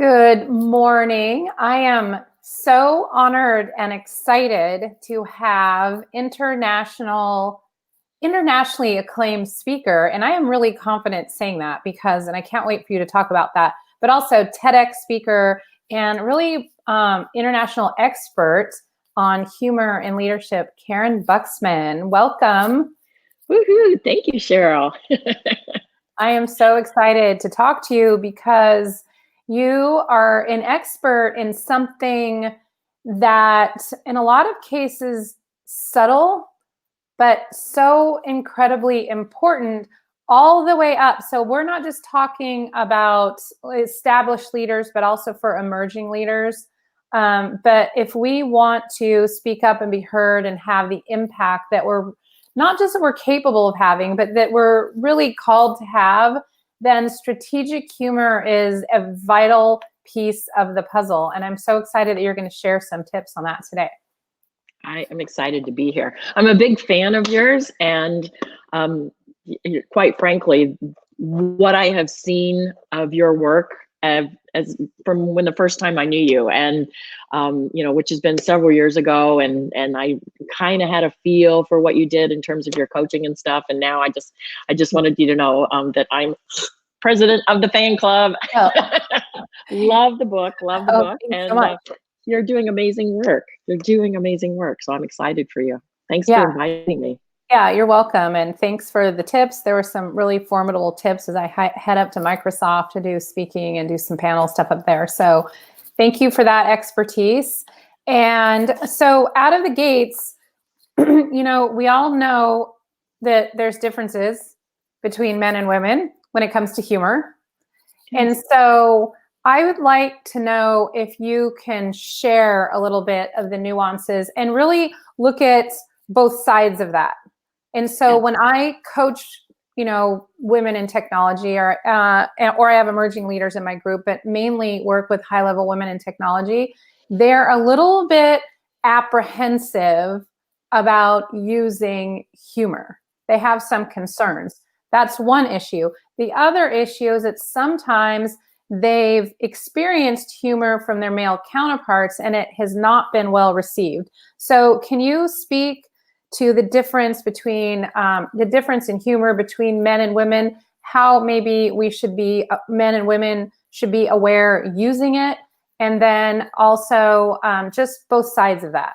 Good morning. I am so honored and excited to have internationally acclaimed speaker. And I am really confident saying that and I can't wait for you to talk about that, but also TEDx speaker and really international expert on humor and leadership, Karyn Buxman. Welcome. Woohoo! Thank you, Sheryl. I am so excited to talk to you because you are an expert in something that, in a lot of cases, subtle, but so incredibly important all the way up. So we're not just talking about established leaders, but also for emerging leaders. But if we want to speak up and be heard and have the impact that we're not just that we're capable of having, but that we're really called to have, then strategic humor is a vital piece of the puzzle. And I'm so excited that you're going to share some tips on that today. I am excited to be here. I'm a big fan of yours, and quite frankly, what I have seen of your work as from when the first time I knew you, and which has been several years ago, and I kind of had a feel for what you did in terms of your coaching and stuff. And now I just wanted you to know that I'm president of the fan club. Oh. Love the book, and so you're doing amazing work. So I'm excited for you. Thanks for inviting me. Yeah, you're welcome. And thanks for the tips. There were some really formidable tips as I head up to Microsoft to do speaking and do some panel stuff up there. So thank you for that expertise. And so out of the gates, we all know that there's differences between men and women when it comes to humor. And so I would like to know if you can share a little bit of the nuances and really look at both sides of that. And so when I coach, women in technology or I have emerging leaders in my group, but mainly work with high-level women in technology, they're a little bit apprehensive about using humor. They have some concerns. That's one issue. The other issue is that sometimes they've experienced humor from their male counterparts and it has not been well received. So can you speak to the difference in humor between men and women, how maybe men and women should be aware using it, and then also just both sides of that?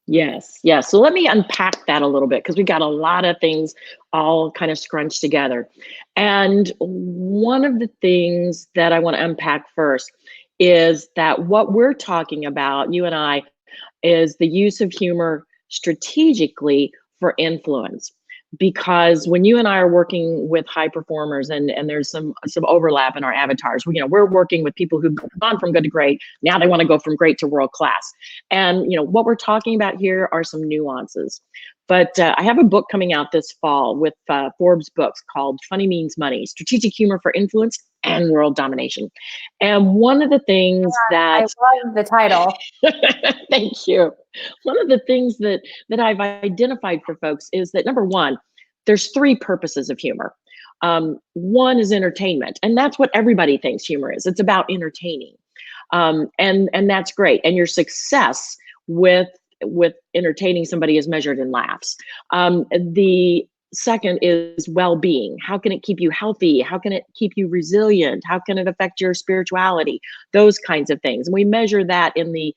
Yes. So let me unpack that a little bit, because we got a lot of things all kind of scrunched together. And one of the things that I want to unpack first is that what we're talking about, you and I, is the use of humor strategically for influence. Because when you and I are working with high performers, and there's some overlap in our avatars, we're working with people who've gone from good to great. Now they want to go from great to world class. And what we're talking about here are some nuances. But I have a book coming out this fall with Forbes books called Funny Means Money: Strategic Humor for Influence and World Domination. And one of the things I love the title. Thank you. One of the things that I've identified for folks is that, number one, there's three purposes of humor. One is entertainment, and that's what everybody thinks humor is. It's about entertaining, and that's great. And your success with entertaining somebody is measured in laughs. The second is well-being. How can it keep you healthy? How can it keep you resilient? How can it affect your spirituality? Those kinds of things. And we measure that in the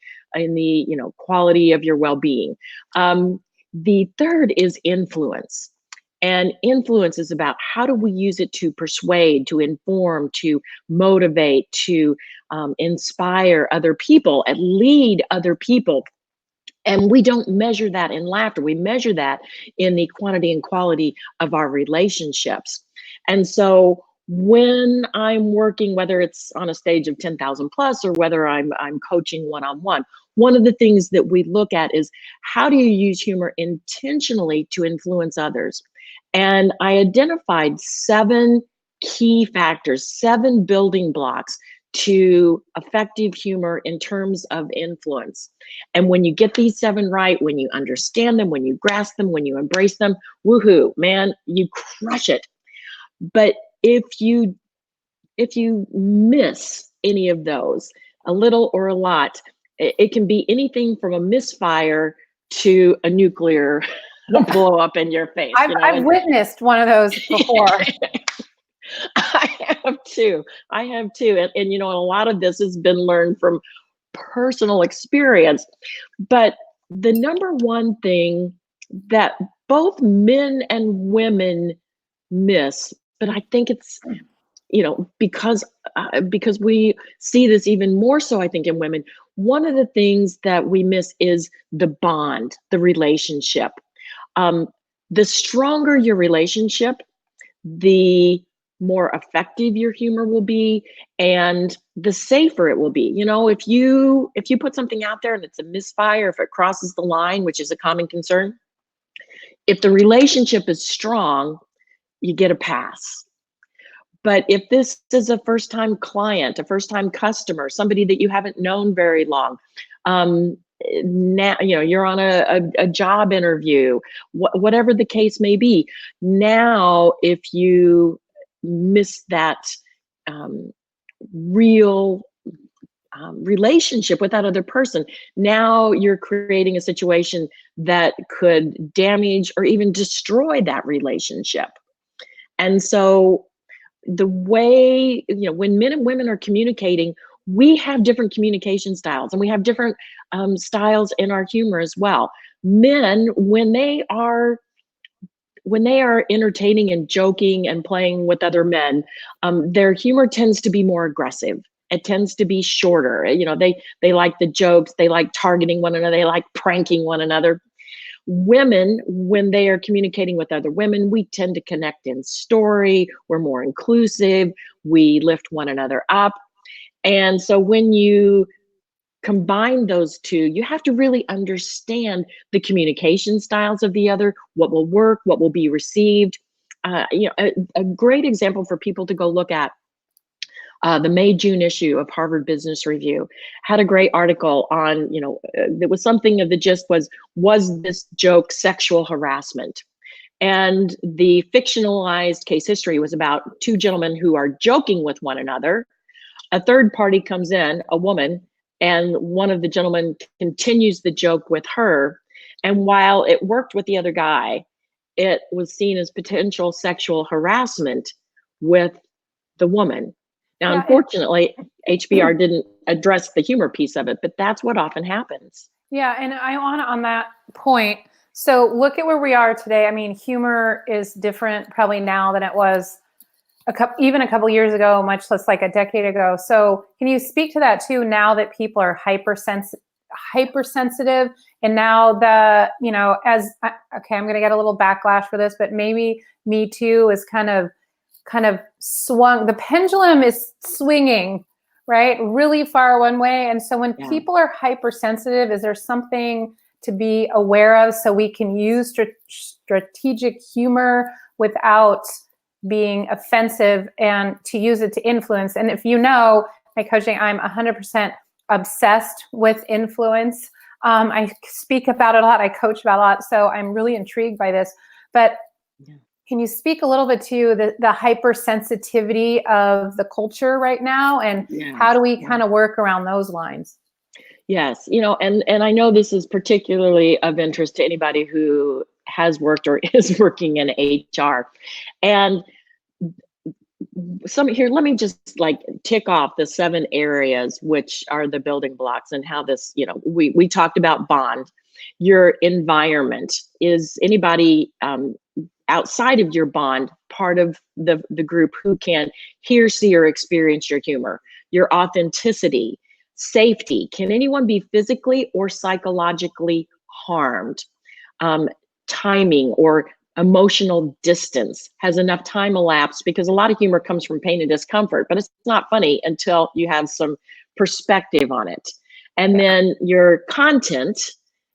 quality of your well-being. The third is influence. And influence is about how do we use it to persuade, to inform, to motivate, to inspire other people and lead other people. And we don't measure that in laughter. We measure that in the quantity and quality of our relationships. And so when I'm working, whether it's on a stage of 10,000 plus or whether I'm coaching one-on-one, one of the things that we look at is, how do you use humor intentionally to influence others? And I identified 7 key factors, 7 building blocks to effective humor in terms of influence. And when you get these 7 right, when you understand them, when you grasp them, when you embrace them, woohoo, man, you crush it. But if you miss any of those, a little or a lot. It can be anything from a misfire to a nuclear blow up in your face. I've witnessed one of those before. I have too. And a lot of this has been learned from personal experience. But the number one thing that both men and women miss, but I think it's, because we see this even more so, I think, in women, one of the things that we miss is the bond, the relationship. The stronger your relationship, the more effective your humor will be, and the safer it will be. If you put something out there and it's a misfire, if it crosses the line, which is a common concern, if the relationship is strong, you get a pass. But if this is a first-time client, a first-time customer, somebody that you haven't known very long, now you're on a job interview, whatever the case may be. Now, if you miss that real relationship with that other person, now you're creating a situation that could damage or even destroy that relationship. And so the way, when men and women are communicating, we have different communication styles, and we have different styles in our humor as well. Men, when they are entertaining and joking and playing with other men, their humor tends to be more aggressive. It tends to be shorter. They like the jokes, they like targeting one another, they like pranking one another. Women, when they are communicating with other women, we tend to connect in story. We're more inclusive. We lift one another up. And so when you combine those two, you have to really understand the communication styles of the other, what will work, what will be received. A great example for people to go look at, the May-June issue of Harvard Business Review had a great article on, there was something of the gist was this joke sexual harassment? And the fictionalized case history was about two gentlemen who are joking with one another. A third party comes in, a woman, and one of the gentlemen continues the joke with her. And while it worked with the other guy, it was seen as potential sexual harassment with the woman. Now, unfortunately, HBR didn't address the humor piece of it, but that's what often happens. Yeah, and I want to, on that point, so look at where we are today. I mean, humor is different probably now than it was even a couple years ago, much less like a decade ago. So can you speak to that too, now that people are hypersensitive, and now I'm going to get a little backlash for this, but maybe Me Too is kind of swung, the pendulum is swinging, right, really far one way. And so when people are hypersensitive, is there something to be aware of so we can use strategic humor without being offensive, and to use it to influence? And if my coaching, I'm 100% obsessed with influence. I speak about it a lot. I coach about it a lot. So I'm really intrigued by this. But can you speak a little bit to the hypersensitivity of the culture right now, and how do we kind of work around those lines? Yes, and I know this is particularly of interest to anybody who has worked or is working in HR. And let me just tick off the 7 areas which are the building blocks, and how this, we talked about bond. Your environment. Is anybody outside of your bond part of the group who can hear, see, or experience your humor? Your authenticity. Safety. Can anyone be physically or psychologically harmed? Timing or emotional distance. Has enough time elapsed? Because a lot of humor comes from pain and discomfort, but it's not funny until you have some perspective on it. And then your content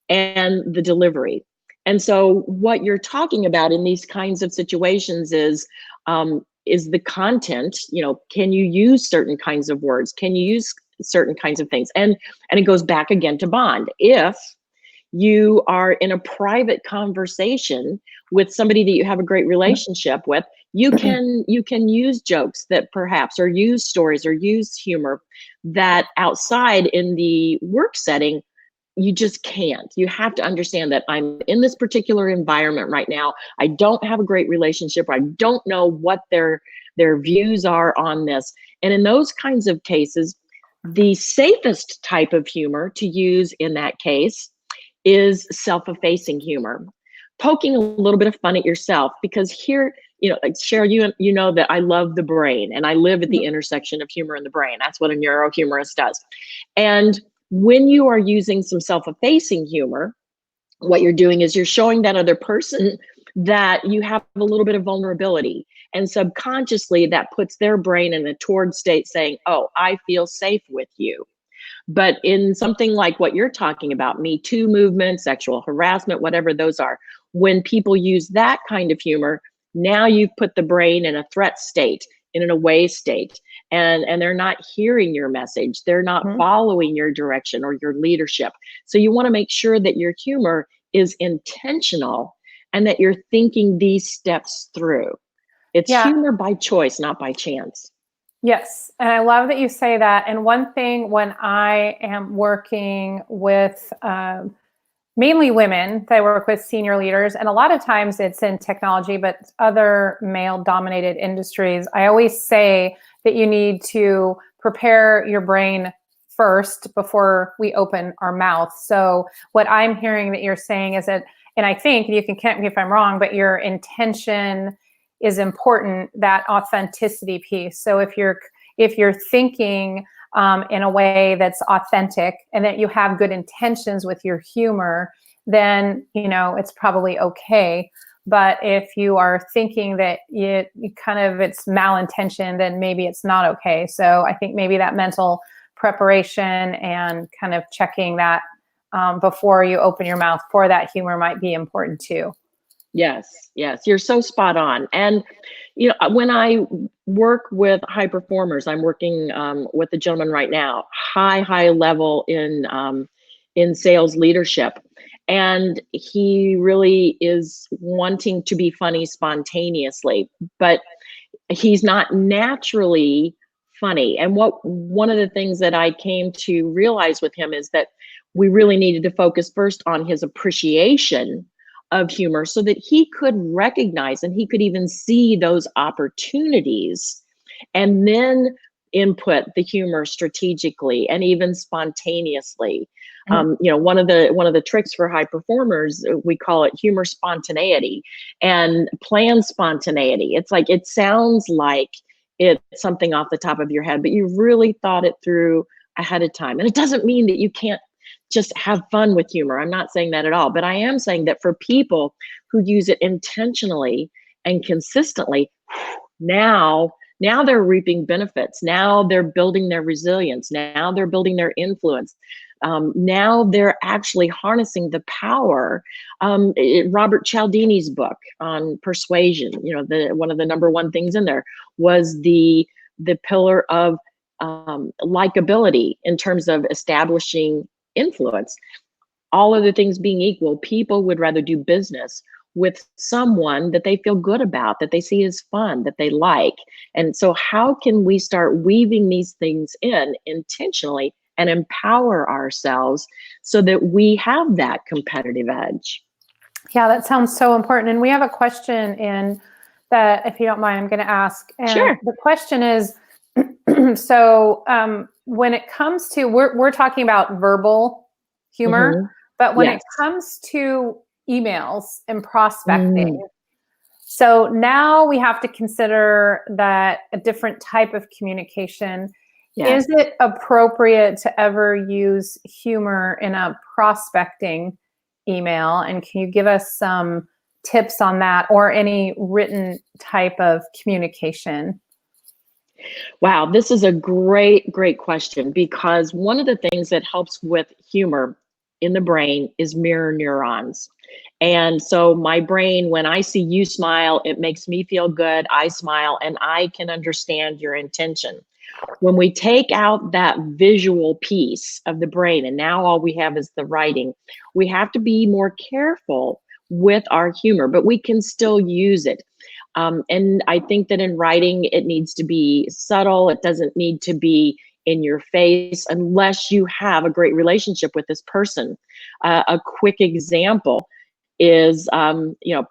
and the delivery. And so what you're talking about in these kinds of situations is the content. Can you use certain kinds of words? Can you use certain kinds of things? And it goes back again to bond. If you are in a private conversation with somebody that you have a great relationship with, You can use jokes that perhaps, or use stories, or use humor that outside in the work setting you just can't. You have to understand that I'm in this particular environment right now. I don't have a great relationship. I don't know what their views are on this. And in those kinds of cases, the safest type of humor to use in that case is self-effacing humor. Poking a little bit of fun at yourself, because here, like Sheryl, you know that I love the brain and I live at the intersection of humor and the brain. That's what a neurohumorist does. And when you are using some self-effacing humor, what you're doing is you're showing that other person that you have a little bit of vulnerability. And subconsciously, that puts their brain in a toward state saying, oh, I feel safe with you. But in something like what you're talking about, Me Too movement, sexual harassment, whatever those are, when people use that kind of humor, now you've put the brain in a threat state, in an away state, and they're not hearing your message. They're not following your direction or your leadership. So you want to make sure that your humor is intentional and that you're thinking these steps through. It's humor by choice, not by chance. Yes. And I love that you say that. And one thing when I am working with mainly women that I work with, senior leaders, and a lot of times it's in technology, but other male dominated industries, I always say that you need to prepare your brain first before we open our mouth. So what I'm hearing that you're saying is that, and I think you can correct me if I'm wrong, but your intention is important, that authenticity piece. So if you're thinking in a way that's authentic and that you have good intentions with your humor, then it's probably okay. But if you are thinking that you kind of it's malintentioned, then maybe it's not okay. So I think maybe that mental preparation and kind of checking that before you open your mouth for that humor might be important too. Yes, you're so spot on. And when I work with high performers, I'm working with a gentleman right now, high level in sales leadership, and he really is wanting to be funny spontaneously, but he's not naturally funny. And one of the things that I came to realize with him is that we really needed to focus first on his appreciation of humor so that he could recognize and he could even see those opportunities and then input the humor strategically and even spontaneously. One of the tricks for high performers, we call it humor spontaneity and plan spontaneity. It's like, it sounds like it's something off the top of your head, but you really thought it through ahead of time. And it doesn't mean that you can't just have fun with humor. I'm not saying that at all, but I am saying that for people who use it intentionally and consistently, now they're reaping benefits. Now they're building their resilience. Now they're building their influence. Now they're actually harnessing the power. Robert Cialdini's book on persuasion, one of the number one things in there was the pillar of likability in terms of establishing influence. All other things being equal, people would rather do business with someone that they feel good about, that they see as fun, that they like. And so how can we start weaving these things in intentionally and empower ourselves so that we have that competitive edge? Yeah, that sounds so important. And we have a question in that, if you don't mind, I'm going to ask. And sure. The question is, so when it comes to, we're talking about verbal humor, but when it comes to emails and prospecting, so now we have to consider that a different type of communication. Is it appropriate to ever use humor in a prospecting email? And can you give us some tips on that, or any written type of communication? Wow, this is a great question, because one of the things that helps with humor in the brain is mirror neurons. And so my brain, when I see you smile, it makes me feel good. I smile and I can understand your intention. When we take out that visual piece of the brain and now all we have is the writing, we have to be more careful with our humor, but we can still use it. And I think that in writing, it needs to be subtle. It doesn't need to be in your face unless you have a great relationship with this person. A quick example is,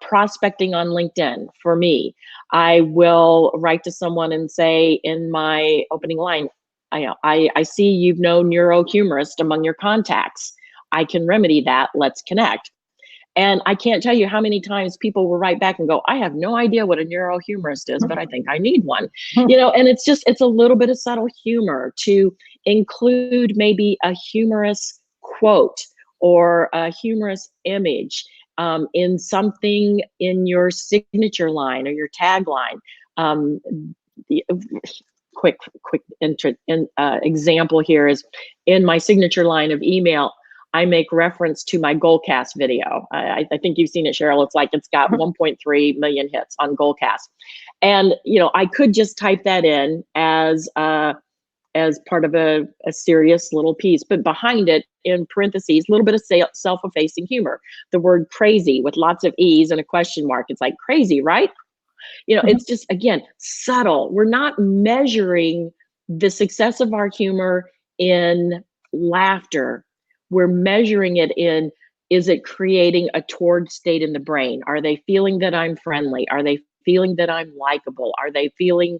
prospecting on LinkedIn. For me, I will write to someone and say in my opening line, I see you've no neurohumorist among your contacts. I can remedy that. Let's connect. And I can't tell you how many times people will write back and go, I have no idea what a neurohumorist is, but I think I need one. And it's a little bit of subtle humor to include maybe a humorous quote or a humorous image in something in your signature line or your tagline. The quick example here is in my signature line of email, I make reference to my Goalcast video. I think you've seen it, Sheryl. It's like it's got 1.3 million hits on Goalcast. And, I could just type that in as part of a serious little piece, but behind it, in parentheses, a little bit of self-effacing humor. The word crazy with lots of E's and a question mark. It's like crazy, right? It's just, again, subtle. We're not measuring the success of our humor in laughter. We're measuring it in, is it creating a toward state in the brain? Are they feeling that I'm friendly? Are they feeling that I'm likable? Are they feeling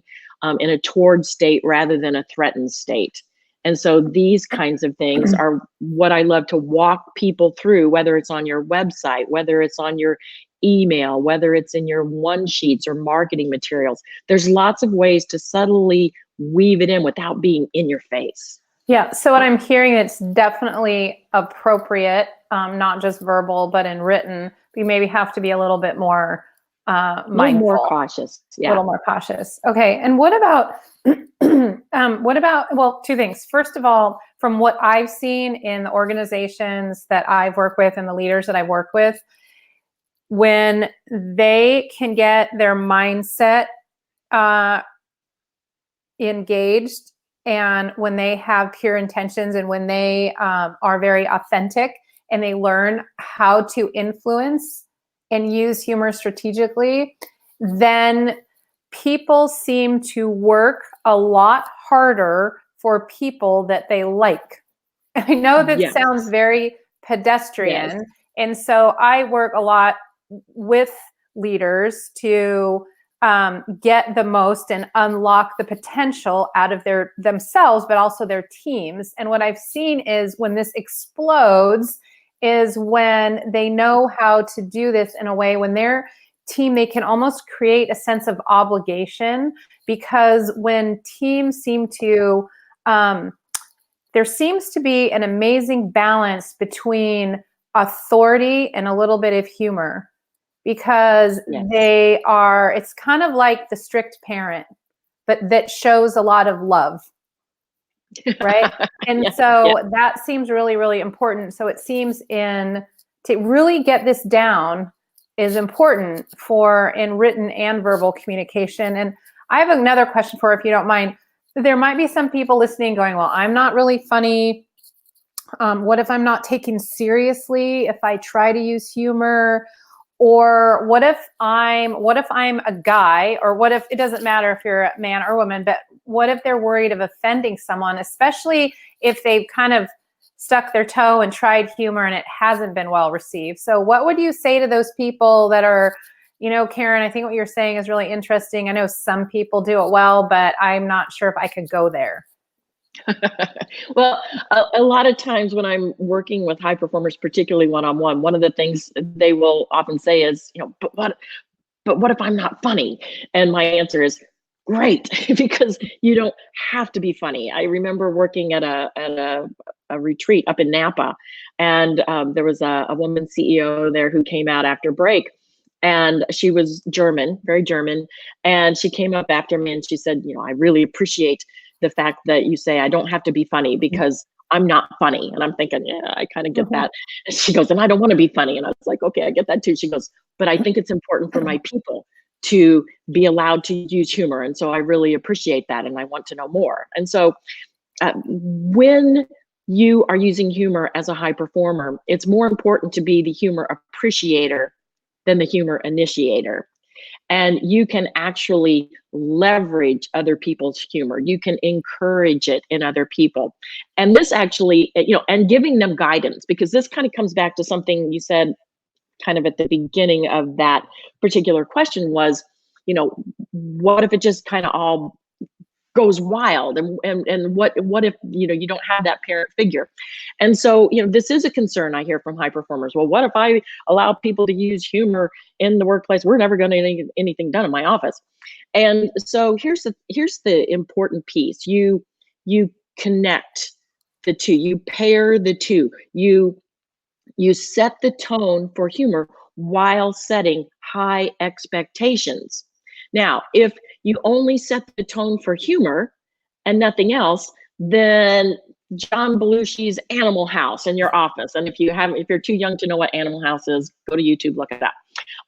in a toward state rather than a threatened state? And so these kinds of things are what I love to walk people through, whether it's on your website, whether it's on your email, whether it's in your one sheets or marketing materials. There's lots of ways to subtly weave it in without being in your face. Yeah. So what I'm hearing, it's definitely appropriate, not just verbal, but in written. We maybe have to be a little bit more mindful, more cautious. Yeah. A little more cautious. Okay. And what about, well, two things. First of all, from what I've seen in the organizations that I've worked with and the leaders that I work with, when they can get their mindset engaged, and when they have pure intentions, and when they are very authentic, and they learn how to influence and use humor strategically, then people seem to work a lot harder for people that they like. I know that sounds very pedestrian. Yes. And so I work a lot with leaders to get the most and unlock the potential out of themselves, but also their teams. And what I've seen is when this explodes is when they know how to do this in a way when their team, they can almost create a sense of obligation, because when teams seem to, there seems to be an amazing balance between authority and a little bit of humor, because they are, it's kind of like the strict parent, but that shows a lot of love. Right. And that seems really, really important. So it seems to really get this down is important for in written and verbal communication. And I have another question for, if you don't mind. There might be some people listening going, well, I'm not really funny. What if I'm not taken seriously if I try to use humor? Or what if I'm a guy, or what if, it doesn't matter if you're a man or woman, but what if they're worried of offending someone, especially if they've kind of stuck their toe and tried humor and it hasn't been well received? So what would you say to those people that are, Karyn, I think what you're saying is really interesting. I know some people do it well, but I'm not sure if I could go there. Well, a lot of times when I'm working with high performers, particularly one-on-one, one of the things they will often say is, but what if I'm not funny? And my answer is great, because you don't have to be funny. I remember working at a retreat up in Napa, and there was a woman CEO there who came out after break, and she was German, very German, and she came up after me and she said, I really appreciate the fact that you say I don't have to be funny, because I'm not funny. And I'm thinking, yeah, I kind of get that. And she goes, and I don't want to be funny. And I was like, okay, I get that too. She goes, but I think it's important for my people to be allowed to use humor. And so I really appreciate that. And I want to know more. And so when you are using humor as a high performer, it's more important to be the humor appreciator than the humor initiator. And you can actually leverage other people's humor. You can encourage it in other people. And this actually, and giving them guidance, because this kind of comes back to something you said kind of at the beginning of that particular question was, what if it just kind of all goes wild, and what if you don't have that parent figure? And so this is a concern I hear from high performers. Well, what if I allow people to use humor in the workplace? We're never going to get anything done in my office. And so here's the important piece. You connect the two, you pair the two, you set the tone for humor while setting high expectations. Now, if you only set the tone for humor and nothing else, then John Belushi's Animal House in your office. And if you're too young to know what Animal House is, go to YouTube, look it up.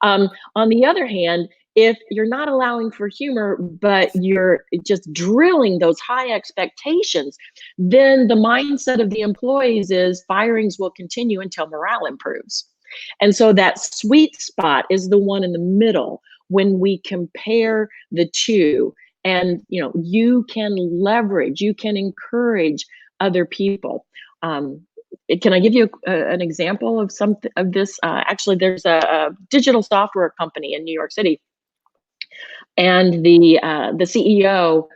On the other hand, if you're not allowing for humor, but you're just drilling those high expectations, then the mindset of the employees is firings will continue until morale improves. And so that sweet spot is the one in the middle when we compare the two. And you can leverage, you can encourage other people. Can I give you an example of something of this? Actually, there's a digital software company in New York City, and the CEO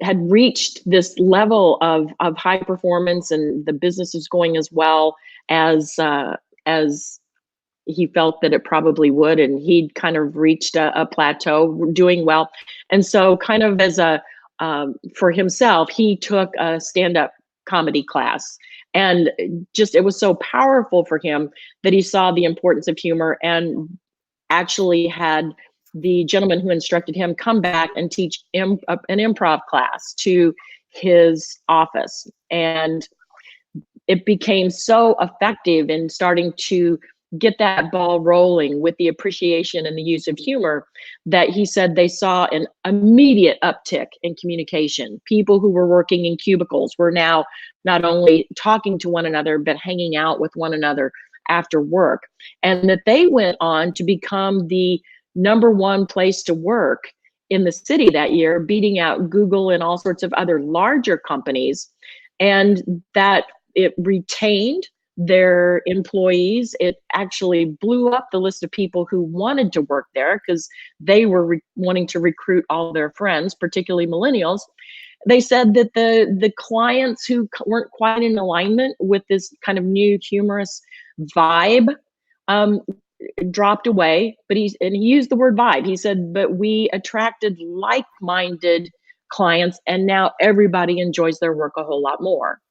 had reached this level of high performance, and the business is going as well as he felt that it probably would, and he'd kind of reached a plateau, doing well. And so kind of as for himself, he took a stand-up comedy class, and it was so powerful for him that he saw the importance of humor, and actually had the gentleman who instructed him come back and teach an improv class to his office. And it became so effective in starting to get that ball rolling with the appreciation and the use of humor that he said they saw an immediate uptick in communication. People who were working in cubicles were now not only talking to one another, but hanging out with one another after work. And that they went on to become the #1 place to work in the city that year, beating out Google and all sorts of other larger companies. And that it retained their employees. It actually blew up the list of people who wanted to work there, because they were wanting to recruit all their friends, particularly millennials. They said that the clients who weren't quite in alignment with this kind of new humorous vibe dropped away. But he used the word vibe. He said, but we attracted like-minded clients, and now everybody enjoys their work a whole lot more.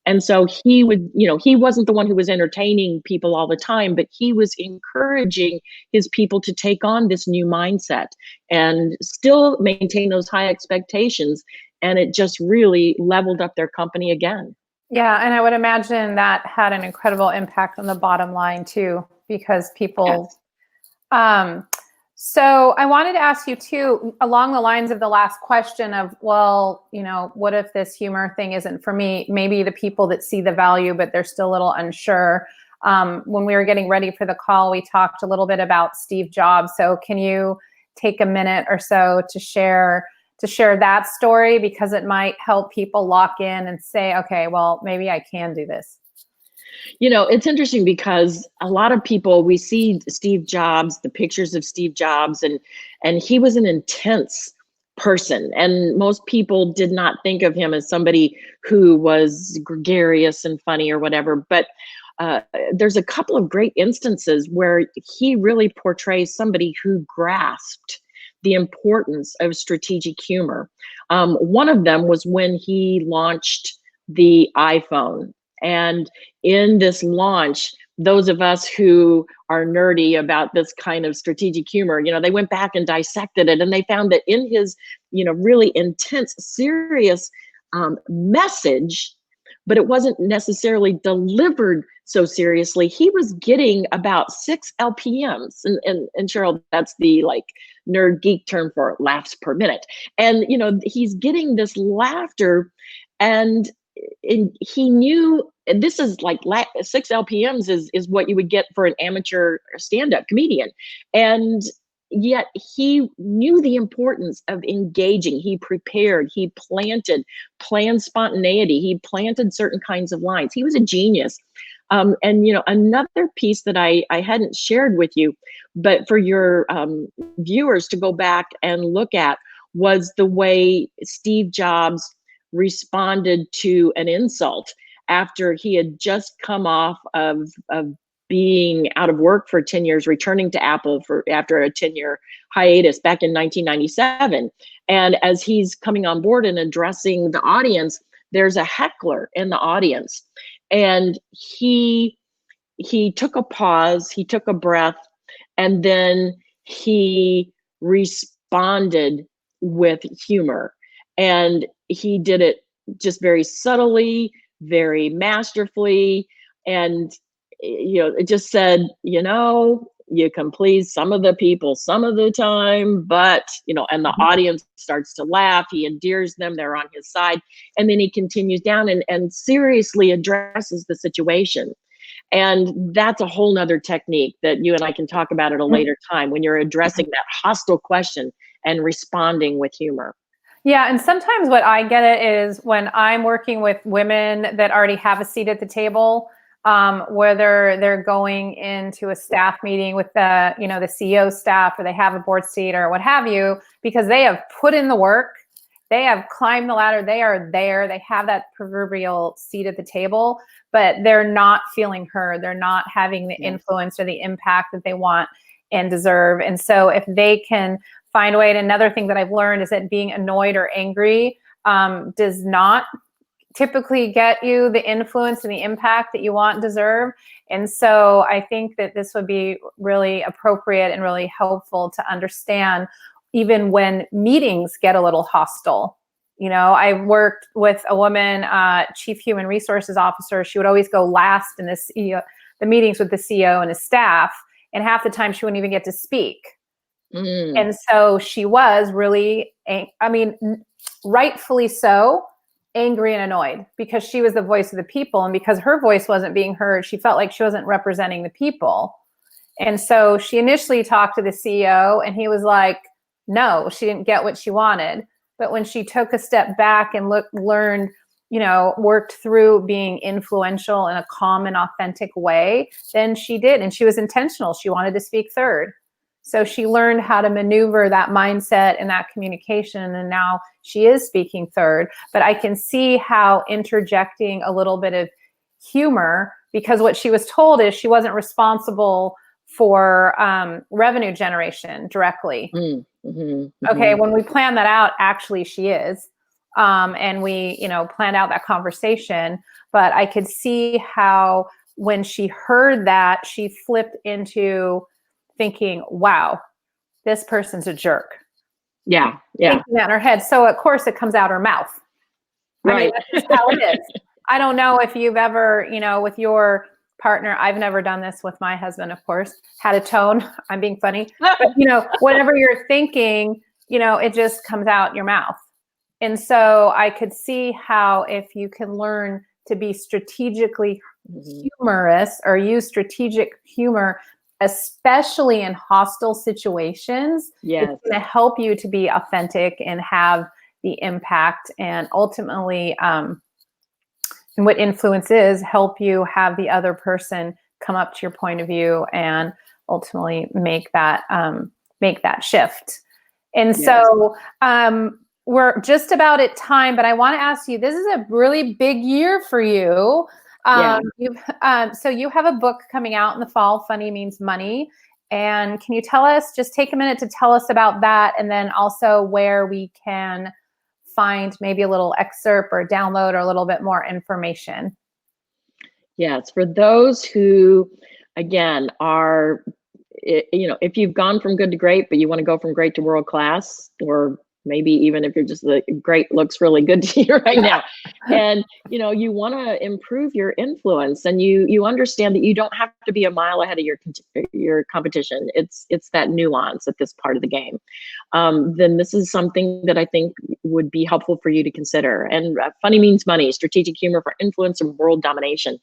And so he wasn't the one who was entertaining people all the time, but he was encouraging his people to take on this new mindset and still maintain those high expectations. And it just really leveled up their company again. Yeah, and I would imagine that had an incredible impact on the bottom line too, because people. Yes. So I wanted to ask you too, along the lines of the last question of, well, what if this humor thing isn't for me? Maybe the people that see the value, but they're still a little unsure. When we were getting ready for the call, we talked a little bit about Steve Jobs. So can you take a minute or so to share that story, because it might help people lock in and say, okay, well, maybe I can do this. It's interesting because a lot of people, we see Steve Jobs, the pictures of Steve Jobs, and he was an intense person. And most people did not think of him as somebody who was gregarious and funny or whatever. But there's a couple of great instances where he really portrays somebody who grasped the importance of strategic humor. One of them was when he launched the iPhone. And in this launch, those of us who are nerdy about this kind of strategic humor, they went back and dissected it, and they found that in his, really intense, serious message, but it wasn't necessarily delivered so seriously. He was getting about 6 LPMs, and Sheryl, that's the nerd geek term for laughs per minute. And he's getting this laughter, and he knew this is 6 LPMs is what you would get for an amateur stand-up comedian. And yet he knew the importance of engaging. He prepared, he planned spontaneity, he planted certain kinds of lines. He was a genius. And another piece that I hadn't shared with you, but for your viewers to go back and look at, was the way Steve Jobs responded to an insult after he had just come off of being out of work for 10 years, returning to Apple after a 10-year hiatus back in 1997. And as he's coming on board and addressing the audience, there's a heckler in the audience. And he took a pause, he took a breath, and then he responded with humor. And he did it just very subtly, very masterfully. And it just said, you can please some of the people some of the time, but, and the audience starts to laugh. He endears them, they're on his side. And then he continues down and seriously addresses the situation. And that's a whole nother technique that you and I can talk about at a later time, when you're addressing that hostile question and responding with humor. Yeah, and sometimes what I get it is when I'm working with women that already have a seat at the table, whether they're going into a staff meeting with the CEO staff, or they have a board seat or what have you, because they have put in the work, they have climbed the ladder, they are there, they have that proverbial seat at the table, but they're not feeling heard. They're not having the influence or the impact that they want and deserve. And so if they can find a way, and another thing that I've learned is that being annoyed or angry does not typically get you the influence and the impact that you want and deserve. And so I think that this would be really appropriate and really helpful to understand, even when meetings get a little hostile. I worked with a woman, chief human resources officer. She would always go last in the meetings with the CEO and his staff, and half the time she wouldn't even get to speak. And so she was really, rightfully so, angry and annoyed, because she was the voice of the people, and because her voice wasn't being heard, she felt like she wasn't representing the people. And so she initially talked to the CEO, and he was like, no, she didn't get what she wanted. But when she took a step back and learned, worked through being influential in a calm and authentic way, then she did. And she was intentional. She wanted to speak third. So she learned how to maneuver that mindset and that communication, and now she is speaking third. But I can see how interjecting a little bit of humor, because what she was told is she wasn't responsible for revenue generation directly. Okay, when we plan that out, actually she is. And we, planned out that conversation. But I could see how when she heard that, she flipped into thinking, wow, this person's a jerk. Yeah. Thinking that in her head. So of course it comes out her mouth. Right. That's just how it is. I don't know if you've ever, with your partner, I've never done this with my husband, of course, had a tone. I'm being funny. But, whatever you're thinking, it just comes out your mouth. And so I could see how if you can learn to be strategically humorous, or use strategic humor, especially in hostile situations, it's going to help you to be authentic and have the impact, and ultimately, and what influence is, help you have the other person come up to your point of view and ultimately make that shift. And so we're just about at time, but I want to ask you, this is a really big year for you. So you have a book coming out in the fall, Funny Means Money. And can you just take a minute to tell us about that, and then also where we can find maybe a little excerpt or download or a little bit more information? Yes, for those who, again, are, if you've gone from good to great, but you want to go from great to world class, or maybe even if you're just like, great, looks really good to you right now. And, you know, you want to improve your influence, and you understand that you don't have to be a mile ahead of your competition. It's that nuance at this part of the game. Then this is something that I think would be helpful for you to consider. And Funny Means Money, Strategic Humor for Influence and World Domination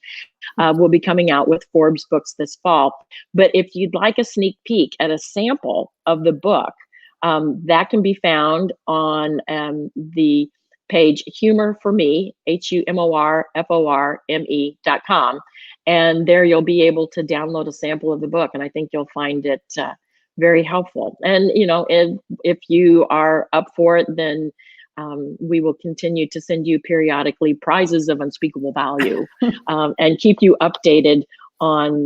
will be coming out with Forbes books this fall. But if you'd like a sneak peek at a sample of the book, that can be found on the page Humor for Me, HUMORFORME.com. And there you'll be able to download a sample of the book. And I think you'll find it very helpful. And, you know, if you are up for it, then we will continue to send you periodically prizes of unspeakable value and keep you updated on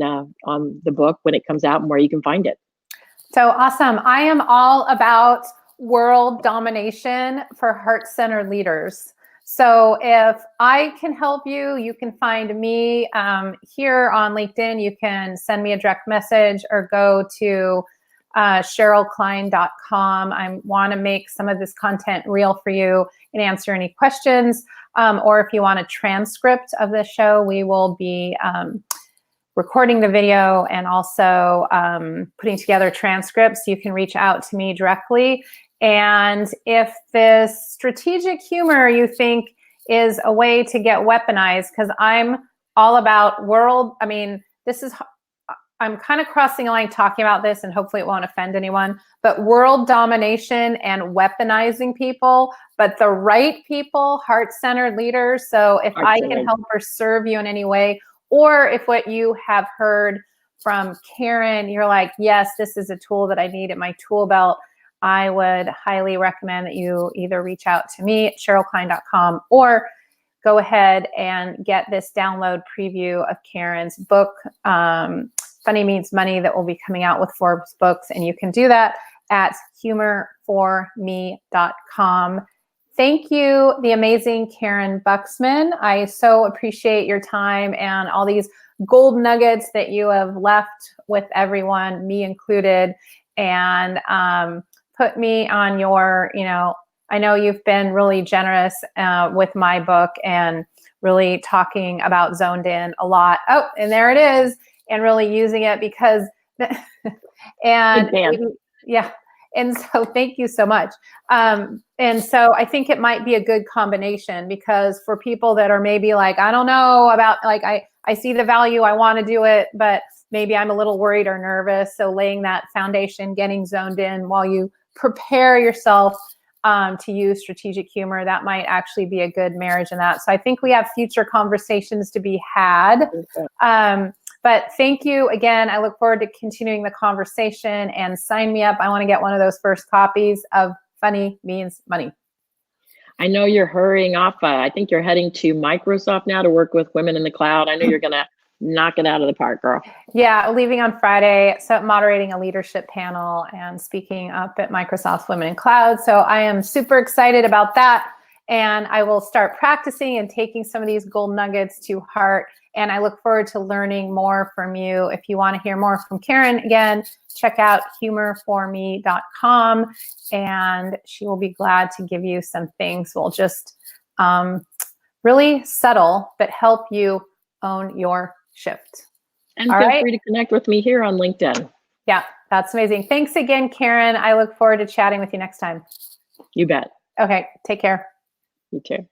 the book when it comes out and where you can find it. So awesome. I am all about world domination for heart-centered leaders. So if I can help you, you can find me here on LinkedIn. You can send me a direct message or go to SherylKline.com. I want to make some of this content real for you and answer any questions. Or if you want a transcript of the show, we will be recording the video and also putting together transcripts. You can reach out to me directly. And if this strategic humor you think is a way to get weaponized, because I'm all about I'm kind of crossing a line talking about this, and hopefully it won't offend anyone, but world domination and weaponizing people, but the right people, heart-centered leaders. So if I can help or serve you in any way, or if what you have heard from Karyn, you're like, yes, this is a tool that I need in my tool belt, I would highly recommend that you either reach out to me at SherylKline.com or go ahead and get this download preview of Karyn's book, Funny Means Money, that will be coming out with Forbes books. And you can do that at humorforme.com. Thank you, the amazing Karyn Buxman. I so appreciate your time and all these gold nuggets that you have left with everyone, me included, and put me on your, I know you've been really generous with my book and really talking about Zoned In a lot. Oh, and there it is. And really using it because, and yeah. And so thank you so much. And so I think it might be a good combination, because for people that are maybe like, I don't know about, like, I see the value, I want to do it, but maybe I'm a little worried or nervous. So laying that foundation, getting zoned in while you prepare yourself to use strategic humor, that might actually be a good marriage in that. So I think we have future conversations to be had. But thank you again. I look forward to continuing the conversation, and sign me up. I want to get one of those first copies of Funny Means Money. I know you're hurrying off. I think you're heading to Microsoft now to work with Women in the Cloud. I know you're going to knock it out of the park, girl. Yeah, leaving on Friday, so moderating a leadership panel and speaking up at Microsoft Women in Cloud. So I am super excited about that. And I will start practicing and taking some of these gold nuggets to heart. And I look forward to learning more from you. If you want to hear more from Karyn, again, check out humorforme.com, and she will be glad to give you some things. We'll just really subtle, but help you own your shift. And feel free to connect with me here on LinkedIn. Yeah, that's amazing. Thanks again, Karyn. I look forward to chatting with you next time. You bet. Okay, take care. You too.